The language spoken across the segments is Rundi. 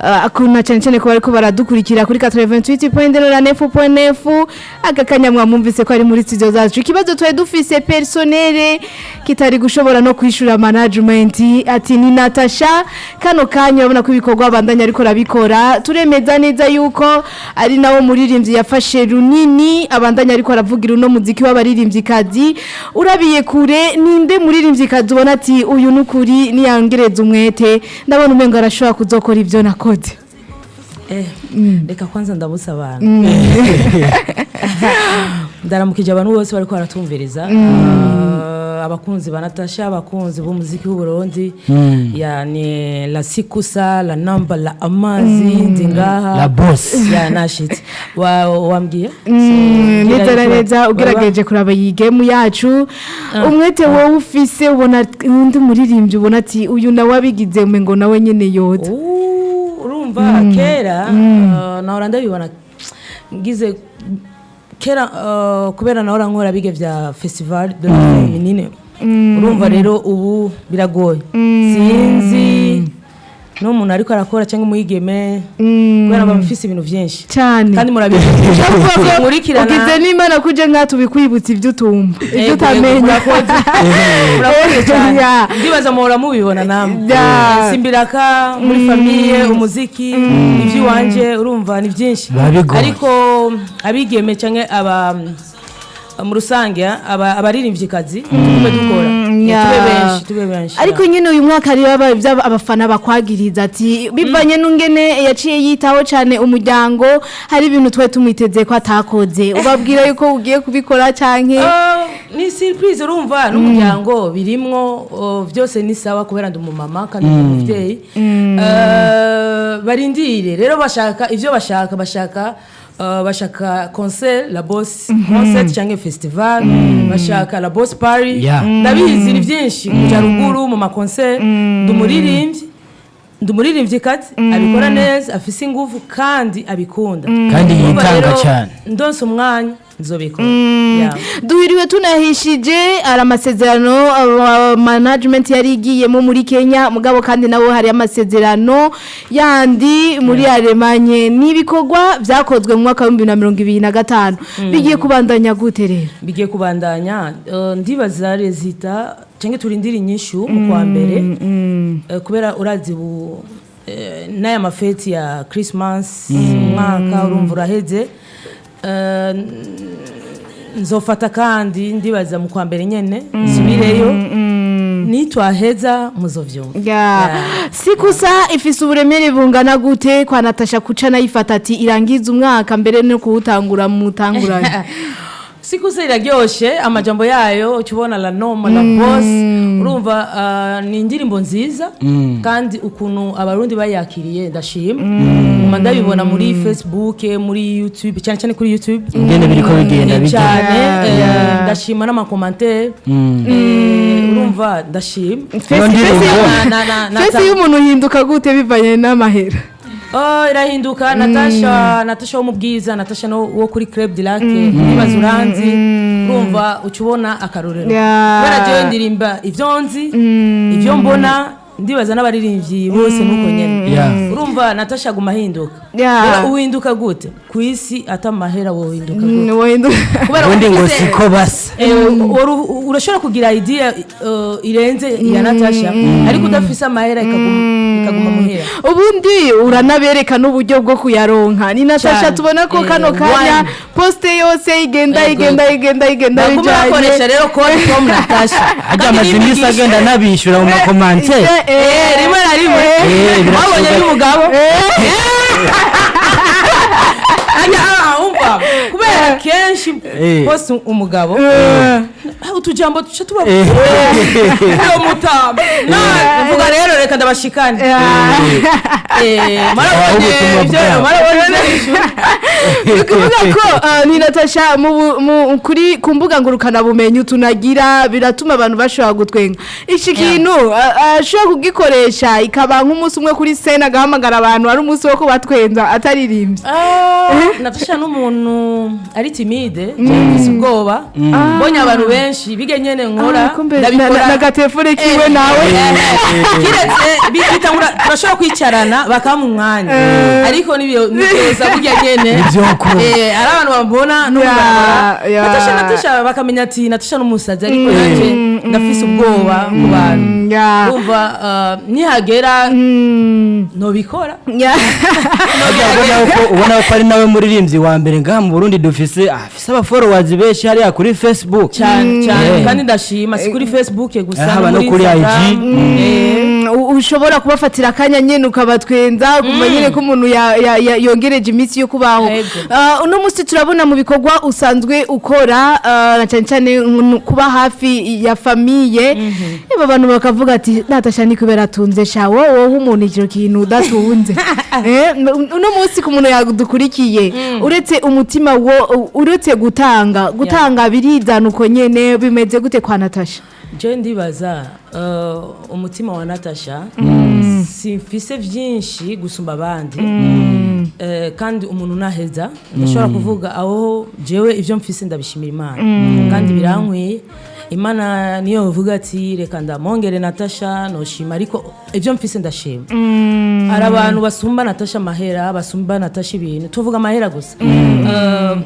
akuna cyane ko bariko baradukurikira kuri 88.9 agakanyamwa mwumvise ko ari muri studio zacu ikibazo twaye dufise personnel kitari gushobora no kwishura management ati ni Natasha kano kanya urabona ko ibikorwa bandanya ariko rabikora turemeza neza yuko ari nawo muririmbyi yafashe runini abandanya ariko aravugira uno muziki w'abaririmbyi kazi urabiye kure ninde muririmbyi kazi ubona ati uyu nukuri niyangereza umwete ndabona umengo arashobora kuzokora ivyo nakode reka kwanza ndabusa abantu ndaramukije abantu bose bariko baratumviriza abakunzi ba Natasha abakunzi b'umuziki w'u Burundi yani la sikusa la namba la amazi ndingaha la boss ya nashit wambwiye nizerereza ugerageje kuraba iyi game yacu umwete wowe ufise ubona undi muririmbyi ubona ati uyu nawe abigize umengo nawe nyene yoza urumva kera nahora ndabibona ngize kera kubera nahora nkora bige vya festival de la féminine urumva rero ubu biragoye sinzi no muntu ariko arakora cyangwa umuyigeme kubera bamufise ibintu byinshi cyane kandi murabizi murikirana ugize n'Imana kuje nkatubikwibutsa ibyo utumva ibyo utamenya urakoze cyane ndibaza muhora mubibona namwe simbiraka muri famille umuziki ivyo wanje urumva ni byinshi ariko abigeme cyangwa aba mu rusange abaririmbyi kazi tume dukora tube benshi ariko nyine uyu mwaka ari abafana bakwagiriza ati bivanye n'ungene yaciye yitaho cyane umuryango hari ibintu twe tumwiteze ko atakoze ubabwira yuko ugiye kubikora canke ni surprise urumva n'umuryango birimwo byose ni sawa kubera ndi umumama kandi umuvyeyi barindire rero bashaka ivyo bashaka concert la boss concert cyangwa festival bashaka la boss party ndabizi ni byinshi kuja ruguru mu ma concert ndumuririmbyi kazi abikora neza afise ingufu kandi abikunda kandi yitanga cyane ndonse umwanya nzobikora duhiriwe tunahishije ari amasezerano management yari igiyemo muri Kenya mugabo kandi nabo hari amasezerano yandi muri Alemanye nibikorwa byakozwe mu mwaka wa 2025 bigiye kubandanya gute rero bigiye kubandanya ndibaza rezita cyangwa turindira inyishu mu kwa mbere kubera urazi n'aya mafeti ya Christmas umwaka urumva uraheze nzofata kandi ndibaza mu kwa mbere nyene subireyo nitwaheza muzovyumva sikusa ifise uburemere bungana gute kwa Natasha kuca nayifata ati irangiza umwaka mbere no kuwutangura mu tanguranye sikusa iraryoshe amajambo yayo ukibona la noma la boss urumva ni indirimbo nziza kandi ukuntu abarundi bayakiriye ndashima ndabibona muri Facebook muri YouTube cyane kuri YouTube ngene biriko bigenda cyane ndashima n'ama commentaire urumva ndashima fesi y'umuntu hinduka gute bivanye n'amahera irahinduka Natasha wo mubwiza Natasha no wo kuri Club de Lac nibaza uranzi urumva ukibona akarorero kubera je ndirimba ivyonzi ivyo mbona ndibaza n'abaririmbyi bose nuko nyene urumva Natasha gumahinduka uhinduka gute kwisi atamahera wo hinduka kubera undi ngo siko basa urashobora kugira idea irenze ya Natasha ariko udafisa amahera ikaguma muhera ubundi uranabereka n'uburyo bwo kuyaronka ni Natasha tubona ko kano kanya poste yose igenda bakoresha rero code from Natasha ajya amazimisa agenda nabishura mu makomante rimwe na rimwe wabonye y'umugabo umva kubera kenshi poste umugabo utujambo tuca tuba mutamba uvuga rero reka ndabashikane marabonye kuvuga ko ni Natasha kuri ku mbuga ngurukana bumenyi utunagira biratuma abantu bashobora gutwenga iki kintu ashobora kugikoresha ikaba nk'umunsi umwe kuri scene agahamagara abantu ari umunsi wo kubatwenza ataririmbye Natasha n'umuntu ari timide cyangwa ubwoba mbonye abantu benshi bigenyene nkora ndabikora na gatefure kiwe nawe kiretse bitangura bashobora kwicarana bakamumwanya ariko nibyoza burya nyene ari abantu bambona Natasha bakamenya ati Natasha n'umusazi ariko nanje ndafise ubwoba ku bantu urumva nihagera nobikora ubona ko ari nawe muririmbyi wa mbere ngaha mu Burundi dufise aba followers benshi hariya kuri Facebook cyane kandi ndashima si kuri Facebook gusa haba no kuri IG ushobora kubafatira akanya nyene ukabatwenza kumva nyene ko umuntu yongereje iminsi yo kubaho uno munsi turabona mu bikorwa usanzwe ukora na cyane kuba hafi ya famille abantu bakavuga ati Natasha ni kubera atunze shawo wowe umuntu icyo kintu udatunze uno munsi ku muntu yadukurikiye uretse umutima wo uretse gutanga birizana uko nyene bimeze gute kwa Natasha je ndibaza umutima wa Natasha simfise byinshi gusumba abandi kandi umuntu naheza ndashobora kuvuga aho jewe ivyo mfise ndabishimira Imana kandi birankwiye Imana niyo uvuga ati reka ndamongere Natasha noshima ariko ivyo mfise ndashima ari abantu basumba Natasha mahera basumba Natasha ibintu tuvuga mahera gusa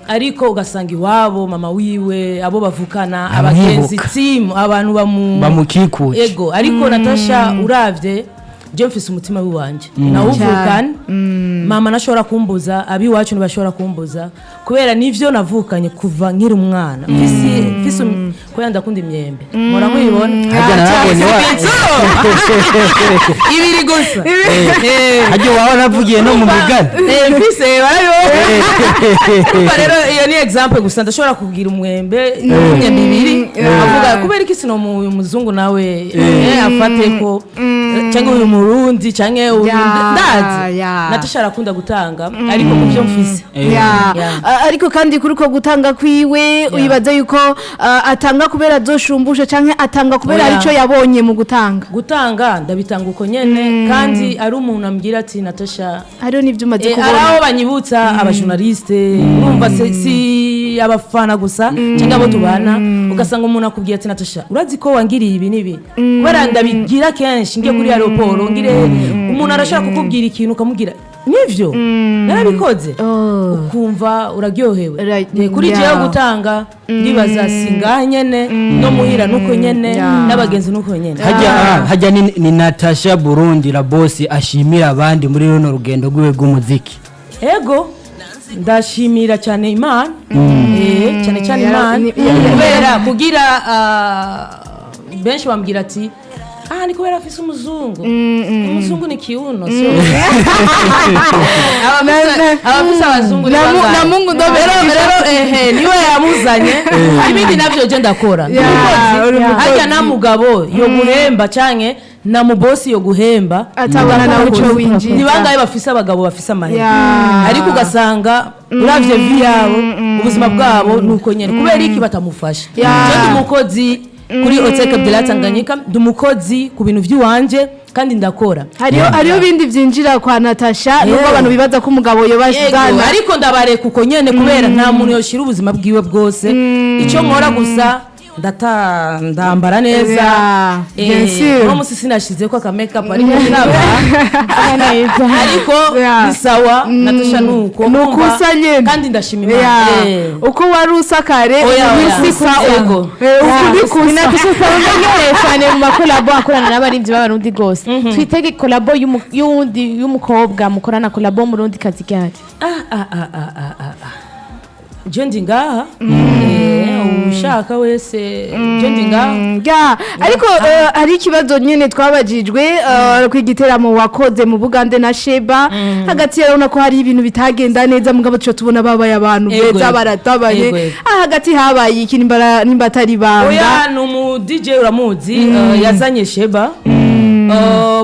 ariko ugasanga iwabo mama wiwe abo bavukana abagenzi team abantu bamukikuye ego ariko Natasha uravye je mfise umutima w'iwanje nawuvukana mama nashobora kumbuza abi wacu ntibashobora kumbuza kubera nivyo navukanye kuva nkiri umwana mfise ko ndakunda imyembe mora muyibona hajya narabonye ibiri gusa hajya waho navugiye no mu migani mfise rero iyo ni example gusa ndashobora kugira umwembe ibiri avuga kubera iki sino muzungu nawe afate ko cyangwa uyu Murundi canke ndazi Natasha arakunda gutanga ariko kuvyo mfise ariko kandi kuri ko gutanga kwiwe uyibaza yuko atanga kubera zoshumbusha canke atanga kubera arico yabonye mu gutanga ndabitanga uko nyene kandi ari umuntu ambwira ati Natasha hariho nivyo umaze kubona araho banyibutsa abajournaliste urumva si abafana gusa cyangwa abo tubana ugasanga umuntu akubwira ati Natasha urazi ko wangiriye ibi nibi kubera ndabigira kenshi ngiye kuri aeroport ngire umuntu arashaka kukubwira ikintu ukamubwira nivyo narabikoze ukumva uraryohewe kuri jewe gutanga ndibaza singa nyene no muhira nuko nyene n'abagenzi nuko nyene hajya ni Natasha Burundi la boss ashimira abandi muri runo rugendo rwiwe rw'umuziki ego ndashimira cyane Imana cyane Imana kubera kugira benshi bambwira ati ni kubera afise umuzungu ni kiuno sio abafise abazungu na Mungu ndo rero niwe yamuzanye ibindi navyo je ndakora hajya na mugabo yo guhemba canke na mubosi yo guhemba atabana na uco winjira nibangaye bafise abagabo bafise amahera ariko ugasanga uravye vyabo ubuzima bwabo nuko nyene kubera iki batamufasha je umukozi kuri Oteka Bdelatanganyika ndumukozi ku bintu vy'iwanje kandi ndakora hariyo bindi vyinjira kwa Natasha nuko abantu bibaza ko umugabo yobashizana ariko ndabareka uko nyene kubera nta muntu yoshira ubuzima bwiwe bwose ico nkora gusa ndambara neza uno musi sinashize ko akamekeup ariko naba ariko bisawa Natasha nuko nukusanye kandi ndashima Imana uko wari usakare ubisisa ego Natasha cyane mu makolabo akorana n'abarimvyi b'abarundi gose twitege kolabo y'umukobwa mukorana kolabo mu rundi kazi cyane jendi ngaha ushaka wese jendi ngaha ariko hari ikibazo nyene twabajijwe ku igiteramo wakoze mu Bugande na Sheba hagati yarona ko hari ibintu bitagenda neza mugabo cyo tubona babaye abantu beza baratabaye hagati habaye ikindi nimba atari banga oya no mu DJ uramuzi yazanye Sheba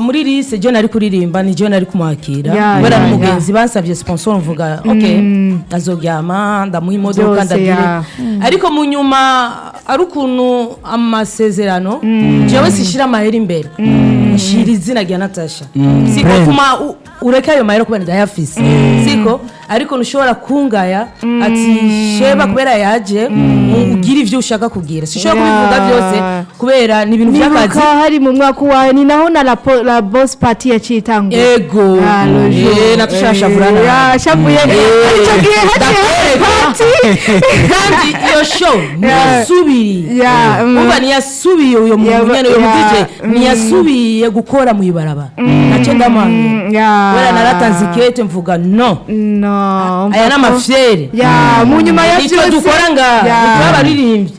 muri lise je nari kuririmba ni je nari kumwakira Yeah, kubera yeah, n'umugenzi bansavye sponsor mvuga okay azogyama ndamuha imodoka Byose, ndagire yeah. ariko mu nyuma ari ukuntu amasezerano jewe sishira amahera imbere nshira izina rya Natasha siko kuma ureka ayo mahera kubera ndayafise siko ariko nushobora kungaya ati sheba kubera yaje ugira ivyo ushaka kugira sishobora kubivuga byose kubera ni ibintu by'akazi nibuka hari mu mwaka wawe ni naho na la boss party yacitangwa ego Natasha shavurana shavuye icyo gihe hagiye party kandi iyo show ntiyasubiye umva ntiyasubiye uyo munyene uyo DJ ntiyasubiye gukora mu ibaraba nace ndamanye wera naratanze ikete mvuga no aya n'amafyere mu nyuma ya icyo dukora nga abaririmbyi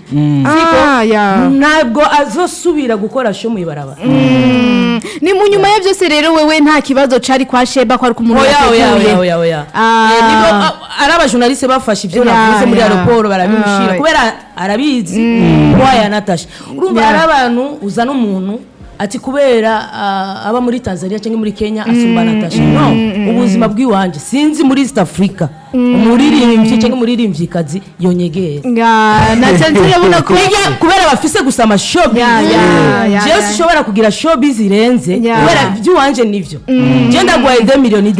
ntabwo azosubira gukora show mu ibaraba ni mu nyuma ya byose rero wewe nta kibazo cari kwa Sheba ko ari ku muntu oya nibo ari abajournaliste bafashe ivyo navuze muri aeroport barabimushira kubera arabizi waya Natasha urumva ari abantu uzana umuntu ati kubera aba muri Tanzania cyangwa muri Kenya asumba Natasha no ubuzima bw'iwanje sinzi muri East Africa umuririmbyi cyangwa umuririmbyi kazi yonyegera Natasha urabona ko kubera bafise gusa amashobi je sishobora kugira shobi zirenze kubera by'iwanje nivyo je ndagwaye 2 miliyoni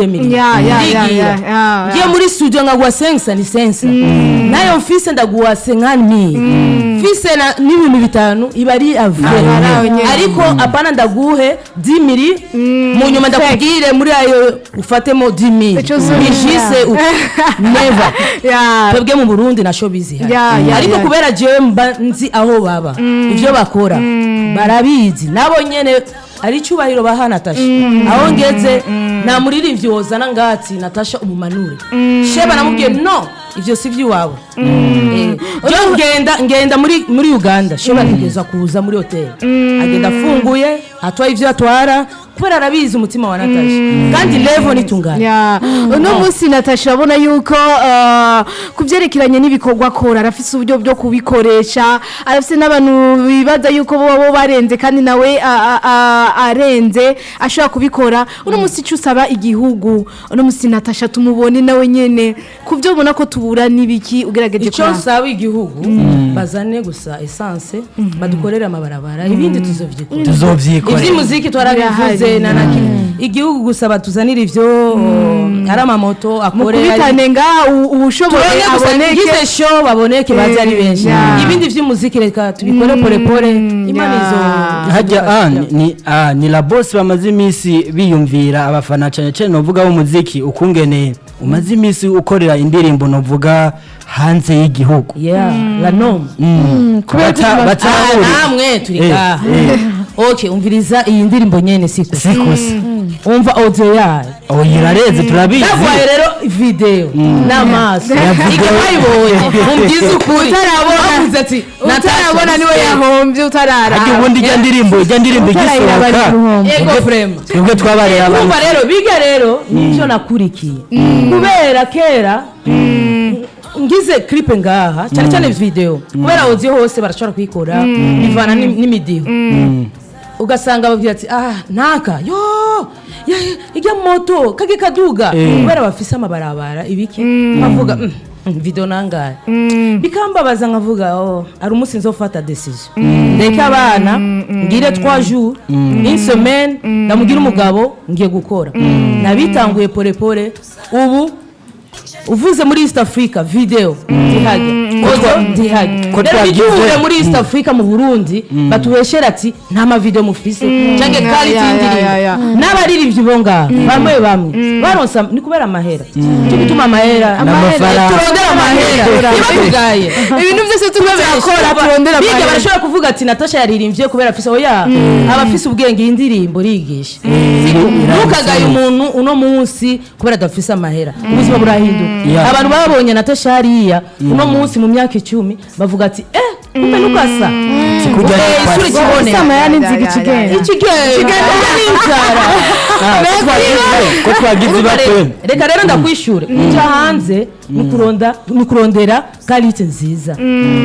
ngiye muri studio ngagwa 5 ni sensa nayo mfise ndagwa 50 mfise n'ibintu bitanu ibari avre ariko apana ndaguhe 10,000 mu nyuma ndakugire muri ayo ufatemo 10,000 bishise never twebwe mu Burundi na showbiz ariko kubera jewe nzi aho baba ivyo bakora barabizi nabo nyene ari cyubahiro baha Natasha aho ngeze na muririmbyi wozana ngati Natasha umumanure Sheba namubwiye no ivyo si vy'iwawe ngenda muri Uganda Sheba kugeza kuza muri hotel agenda afunguye atwaye ivyo atwara kubera arabizi umutima wa Natasha kandi level nitungana uno munsi Natasha abona yuko kuvyerekeranye n'ibikorwa akora arafise uburyo byo kubikoresha arafise n'abantu bibaza yuko bo barenze kandi nawe arenze ashobora kubikora uno munsi cyusaba igihugu uno munsi Natasha tumubone nawe nyene kuvyo ubona ko tubura nibiki ugerageje kwa icyo saba igihugu bazane gusa essence badukorera amabarabara ibindi tuzovyikora ivy'umuziki twarabivuze igihugu gusa batuzanira ivyo ari amamoto akorera mukubitane nga ubushoboye aboneke gize show baboneke bazi ari benshi ibindi vy'umuziki reka tubikore pole imana izo hajya ni la boss bamaze imisi biyumvira abafana cyane cyane novuga umuziki ukungene umaze imisi ukorera indirimbo novuga hanze y'igihugu la nom namwe turiga okay umviriza iyi ndirimbo nyene sikose umva audio yayo irareze turabizi nagwaye rero video n'amaso ikabayibonye umbize ukuri utarabona ati utarabona niwe yahombye utarara ati ubundi ijya ndirimbo igisohoka ego frame nibwo twabarera abantu umva rero biga rero nicyo nakurikiye kubera kera ngize clip ngaha cyane cyane video kubera audio hose barashobora kuyikora bivana n'imidiho ugasanga bavuga ati naka ijya moto kage kaduga kubera bafise amabarabara ibiki bavuga video nangaye bikambabaza nkavuga ari umunsi nzofata decision ndeka abana ngire 3 jours une semaine ndamugira umugabo ngiye gukora nabitanguye pole ubu uvuze muri East Africa video ndihage rero bijuye muri East Africa mu Burundi batuheshera ati nta ma video mufise cange quality indirimbo n'abaririmbyi bonga bamwe baronsa ni kubera amahera cyo gutuma amahera turondera amahera ibatugaye ibintu byose tubakora turondera amahera biga barashobora kuvuga ati Natasha yaririmbye kubera afise abafise ubwenge indirimbo rigisha ntukagaye umuntu uno munsi kubera adafise amahera ubuzima burahinduka abantu babonye Natasha hariya uno munsi mu myaka 10 bavuga ati kumbe nukasa sikujya isuri kibone sama yani nzigi kigenda n'inzara ko twagize ibakwe reka rero ndakwishura ujya hanze ni kurondera kalite nziza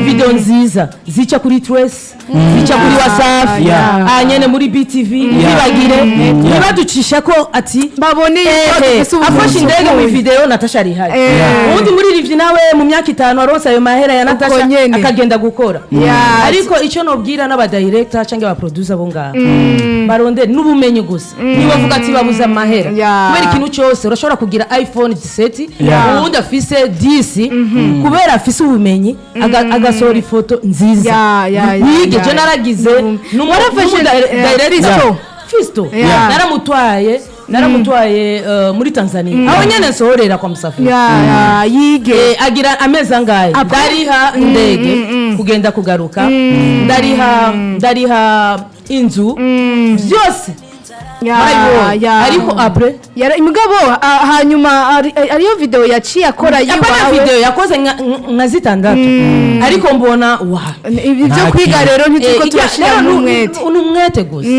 video nziza zica kuri Trace zica kuri WhatsApp nyene muri BTV ntibagire nibaducisha ko ati babone afashe indege mu video Natasha ari hari ubundi muri rivyi nawe mu myaka 5 aronsa ayo mahera ya Natasha akagenda gukora ariko icyo nobwira n'aba director cyangwa aba producer bo ngaha barondera n'ubumenyi gusa niba vuga ati babuza amahera kubera ikintu cyose urashobora kugira iPhone 17 ubundi afise 10 kubera afise ubumenyi agasohora ifoto nziza wige je naragize warafashe director Fisto naramutwaye muri Tanzania aho nyene nsohorera kwa Musafiri yige agira amezi angahe ndariha indege kugenda kugaruka ndariha inzu byose ariko apre mugabo hanyuma ariyo video yaciye akora yiwa video yakoze nka zitandatu ariko mbona ibyo kwiga rero ntituko turashira n'umwete gusa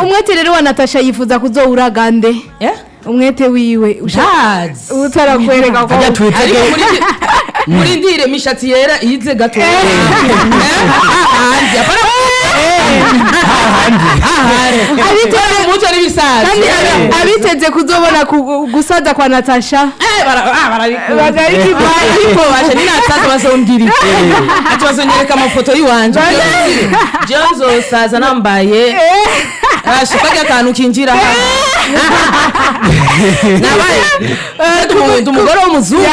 umwete rero wa Natasha yifuza kuzohura gande umwete wiwe utarakwereka ko muri ndire mishatsi yera ize gato abiteze kuzobona gusaza kwa Natasha bazonyereka amafoto y'iwanje Jonzo saza nambaye ashikaga akantu kinjira nabaye umugore w'umuzungu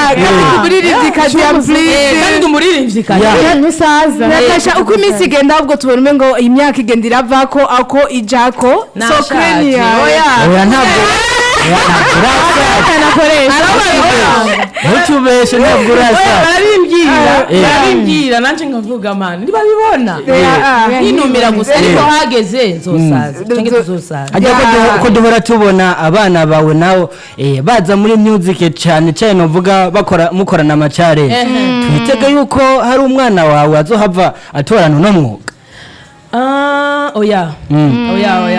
kandi umuririmbyi ntusaza Natasha uko iminsi igenda ahubwo tubona ngo imyaka igenda irava ko ako ijako sokrenia oya ntabwo ntutubeshe ntabwo urasa barabimbwira nanje nkavuga mani ntibabibona ninumira gusa ariko hageze nzosaza cyangwa tuzosaza ko duhora tubona abana bawe nawo baza muri music cyane cyane novuga mukorana amacare twitega yuko hari umwana wawe azohava atorana no mwuga oya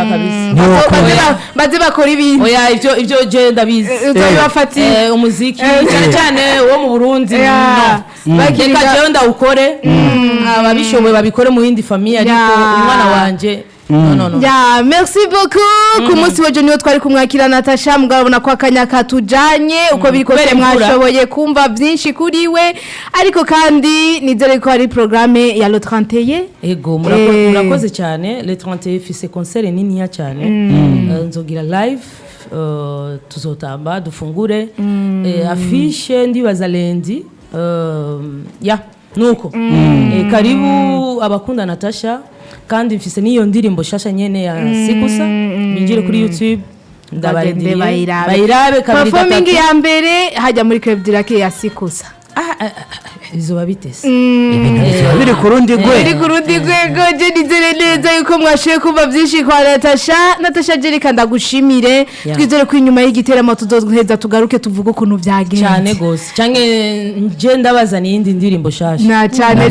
kabisa baze bakora ibintu oya ivyo je ndabizi bafatiye umuziki cyane wo mu Burundi bagirika je ndawukore ababishoboye babikore mu yindi famille ariko umwana wanje no. Merci beaucoup ku munsi wejo niyo twari kumwakira Natasha mugabona ko akanya katujanye uko biriko mwashoboye kumva byinshi kuri we ariko kandi nizere ko ari programme ya le 31 ego murakoze cyane le 31 fise concert nini ya cyane nzogira live tuzotamba dufungure affiche ndibaza lendi nuko karibu abakunda Natasha kandi mfise niyo ndirimbo shasha nyene ya Sikusa binjire kuri YouTube ndabarindiriye bayirabe kabiri performing ya mbere hajya muri Club Dirake ya Sikusa izuba bitese biri kurundi rwego je nizere neza yuko mwashiye kumva byinshi kwa Natasha Jerika ndagushimire twizere ko inyuma y'igiteramo tuzoheza tugaruke tuvuga ukuntu byagenze cyane gose canke je ndabazana yindi ndirimbo shasha na cyane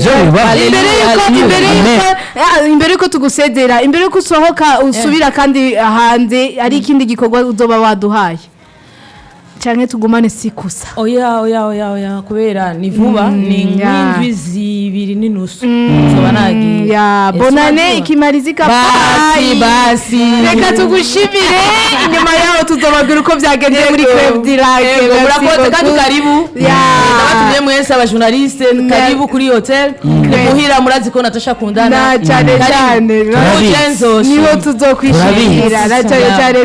imbere yuko tugusezera imbere yuko usohoka usubira kandi hanze ari ikindi gikorwa uzoba waduhaye cyane tugumane Sikusa oya kubera ni vuba ni nk'indwi zibiri n'inusu zoba nagiye bonane ikimarizika basi reka tugushimire inyuma yaho tuzobabwira uko byagenze muri Club Dirake murakoze kandi karibu ndabatumye mwese aba journaliste karibu kuri hotel muhira murazi ko Natasha kundana cyane niho tuzokwishimira na cyane